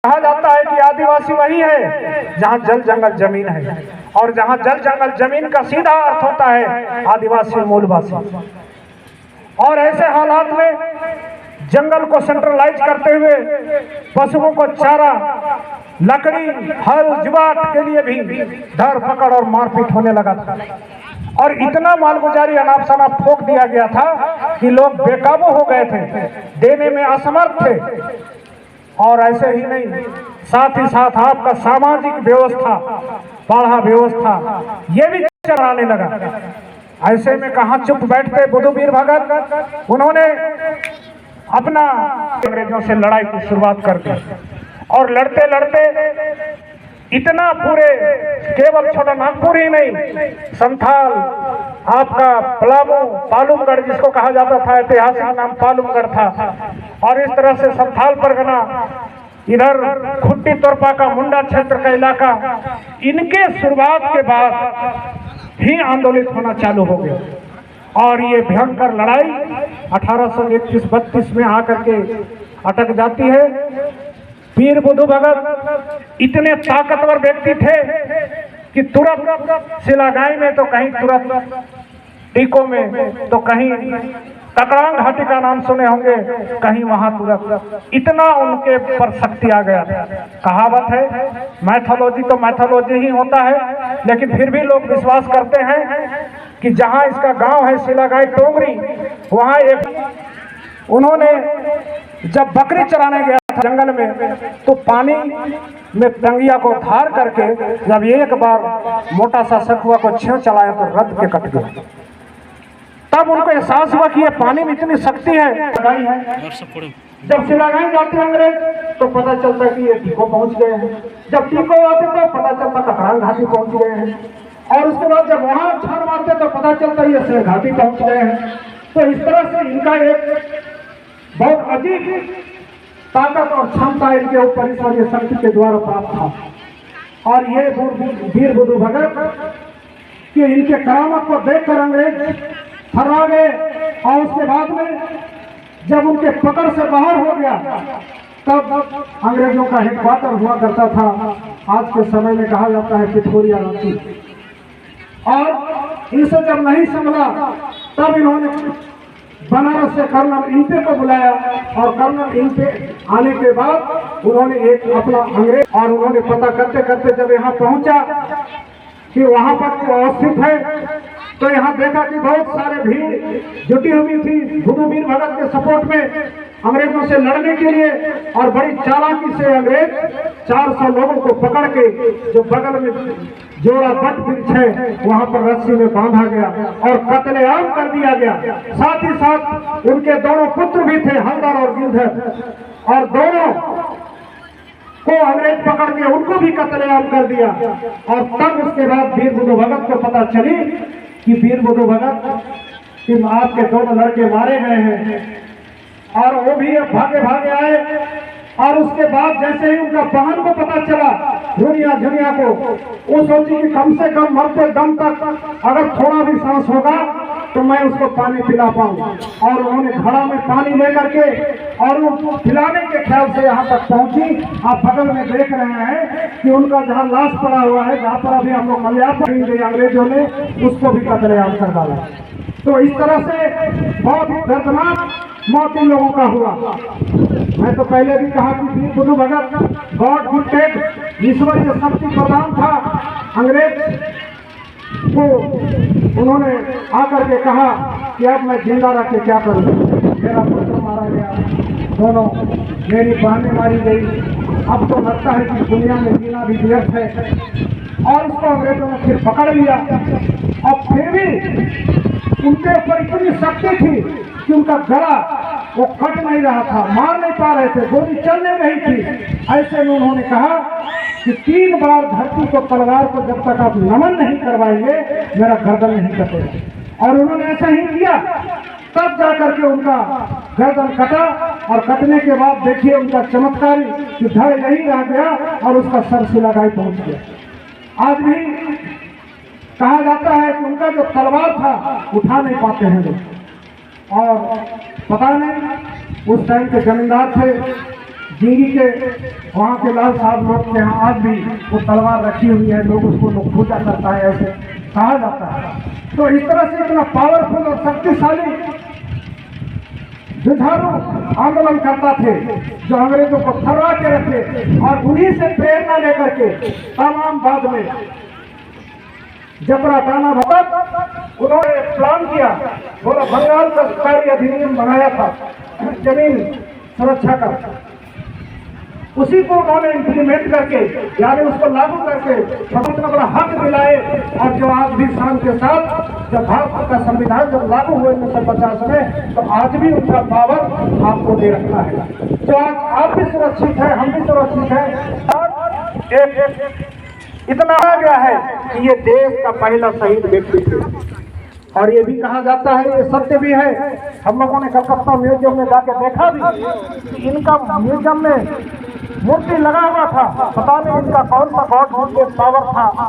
कहा जाता है कि आदिवासी वही है जहाँ जल जंगल जमीन है, और जहाँ जल जंगल जमीन का सीधा अर्थ होता है आदिवासी मूलवासी। और ऐसे हालात में जंगल को सेंट्रलाइज करते हुए पशुओं को चारा, लकड़ी, हल जुबात के लिए भी धर पकड़ और मारपीट होने लगा था, और इतना मालगुजारी अनाप शनाप ठोक दिया गया था कि लोग बेकाबू हो गए थे, देने में असमर्थ थे। और ऐसे ही नहीं, साथ ही साथ आपका सामाजिक व्यवस्था, पाढ़ा व्यवस्था, ये भी चलाने लगा। ऐसे में कहाँ चुप बैठते बुद्धवीर भगत, उन्होंने अपना अंग्रेजों से लड़ाई की शुरुआत कर दी, और लड़ते लड़ते इतना पूरे केवल छोटा नागपुर ही नहीं, संथाल, आपका पलामू, पालुमगढ़ जिसको कहा जाता था, ऐतिहासिक नाम पालुमगढ़ था, और इस तरह से संथाल परगना, इधर खुट्टी तोरपा का मुंडा क्षेत्र का इलाका, इनके शुरुआत के बाद ही आंदोलित होना चालू हो गया। और ये भयंकर लड़ाई 1831-32 में आकर के अटक जाती है। वीर बुद्धू भगत इतने ताकतवर व्यक्ति थे कि तुरंत सिलागाई में तो कहीं, तुरंत टीकों में तो कहीं, तकरांग घाटी का नाम सुने होंगे, कहीं वहां तुरंत, इतना उनके पर शक्ति आ गया। कहावत है, मैथोलॉजी तो मैथोलॉजी ही होता है, लेकिन फिर भी लोग विश्वास करते हैं कि जहां इसका गांव है सिलागाई टोंगरी, वहां एक उन्होंने जब बकरी चराने गया था जंगल में, तो पानी में टंगिया को धार करके जब एक बार मोटा सा सखुआ को छेव चलाया तो रद के कट गया। तब उनको एहसास हुआ कि ये पानी में इतनी शक्ति है। जब सिलागाई जाते अंग्रेज तो पता चलता कि ये टीको पहुंच गए हैं, जब टीको आते तो पता चलता ककरांग घाटी पहुंच गए हैं, और उसके बाद जब वहां छान मारते तो पता चलता ये सिर घाटी पहुंच गए हैं। तो इस तरह से इनका एक बहुत अजीब ताकत और क्षमता इनके ऊपर ईश्वरीय शक्ति के द्वारा प्राप्त था। और ये वीर बुद्धू भगत कि इनके करामत को देखकर अंग्रेज थर्रा गए, और उसके बाद में जब उनके पकड़ से बाहर हो गया तब अंग्रेजों का हेडक्वार्टर हुआ करता था, आज के समय में कहा जाता है पिठोरिया रांची। और इनसे जब नहीं संभला तब इन्होंने बनारस से कर्नल इंपे को बुलाया, और कर्नल इंपे आने के बाद उन्होंने एक अपना अंग्रेज, और उन्होंने पता करते करते जब यहाँ पहुंचा कि वहां पर अवस्थित है, तो यहाँ देखा कि बहुत सारे भीड़ जुटी हुई थी बुद्धवीर भगत के सपोर्ट में अंग्रेजों से लड़ने के लिए। और बड़ी चालाकी से अंग्रेज 400 लोगों को पकड़ के जो बगल में जोड़ा बट वृक्ष है वहां पर रस्सी में बांधा गया और कत्लेआम कर दिया गया। साथ ही साथ उनके दोनों पुत्र भी थे, हलदर और गिरधर, और दोनों को अंग्रेज पकड़ के उनको भी कत्लेआम कर दिया। और तब उसके बाद वीर बुद्धू भगत को पता चली कि वीर बुद्धू भगत कि आपके दोनों लड़के मारे गए हैं, और वो भी भागे भागे आए। और उसके बाद जैसे ही उनका बहन को पता चला, दुनिया दुनिया को, वो सोची कि कम से कम मरते दम तक अगर थोड़ा भी सांस होगा तो मैं उसको पानी पिला पाऊं। और उन्होंने घड़ा में पानी लेकर के और वो पिलाने के ख्याल से यहाँ तक पहुंची। आप बगल में देख रहे हैं कि उनका जहाँ लाश पड़ा हुआ है, जहाँ पर अभी हम लोग मल्यापुर अंग्रेजों ने उसको भी कत्लेआम कर डाला। तो इस तरह से बहुत ही दर्दनाक मौत इन लोगों का हुआ। मैं तो पहले भी कहा कि वीर बुद्धू भगत गॉड गिफ्टेड, ईश्वरीय शक्ति प्रदान था। अंग्रेज को उन्होंने आकर के कहा कि अब मैं जिंदा रह के क्या करूं, मेरा पुत्र मारा गया, दोनों मेरी बहनें मारी गई, अब तो लगता है कि दुनिया में जीना भी व्यर्थ है। और उसको अंग्रेजों ने फिर पकड़ लिया, और फिर भी उनके ऊपर इतनी शक्ति थी कि उनका गला वो कट नहीं रहा था, मार नहीं पा रहे थे, गोली चल नहीं रही थी। ऐसे में उन्होंने कहा कि 3 बार धरती को, तलवार को जब तक आप नमन नहीं करवाएंगे मेरा गर्दन नहीं कटेगा। और उन्होंने ऐसा ही किया, तब जाकर के उनका गर्दन कटा। और कटने के बाद देखिए उनका चमत्कारी कि धड़ यही रह गया और उसका सर सिलागाई पहुंच गया। आज भी कहा जाता है कि उनका जो तलवार था उठा नहीं पाते हैं लोग। और पता नहीं उस टाइम के जमींदार थे सिंगी के वहाँ के लाल साहब लोग के यहाँ आज भी वो तलवार रखी हुई है, लोग उसको लोग पूजा करता है, ऐसे कहा जाता है। तो इस तरह से इतना पावरफुल और शक्तिशाली जुझारू आंदोलन करता थे जो अंग्रेजों को थरवा के रखे, और उन्हीं से प्रेरणा लेकर के तमाम बाद में जबरा दाना भगत उन्होंने प्लान किया, बोला बंगाल का सरकारी अधिनियम बनाया था जमीन सुरक्षा का, उसी को उन्होंने इम्प्लीमेंट करके यानी उसको लागू करके बहुत बड़ा हक दिलाए। और जो आज भी शान के साथ जब भारत का संविधान जब लागू हुए 1950 में, तो आज भी उनका पावर आपको दे रखा है। जो आज आप भी सुरक्षित है, हम भी सुरक्षित हैं, और एक इतना आ गया है कि ये देश का पहला शहीद व्यक्ति थे। और ये भी कहा जाता है, ये सत्य भी है, हम लोगों ने कलकत्ता म्यूजियम में जाके देखा भी कि इनका म्यूजियम में मूर्ति लगा हुआ था, पता नहीं इनका कौन सा गॉड पावर था।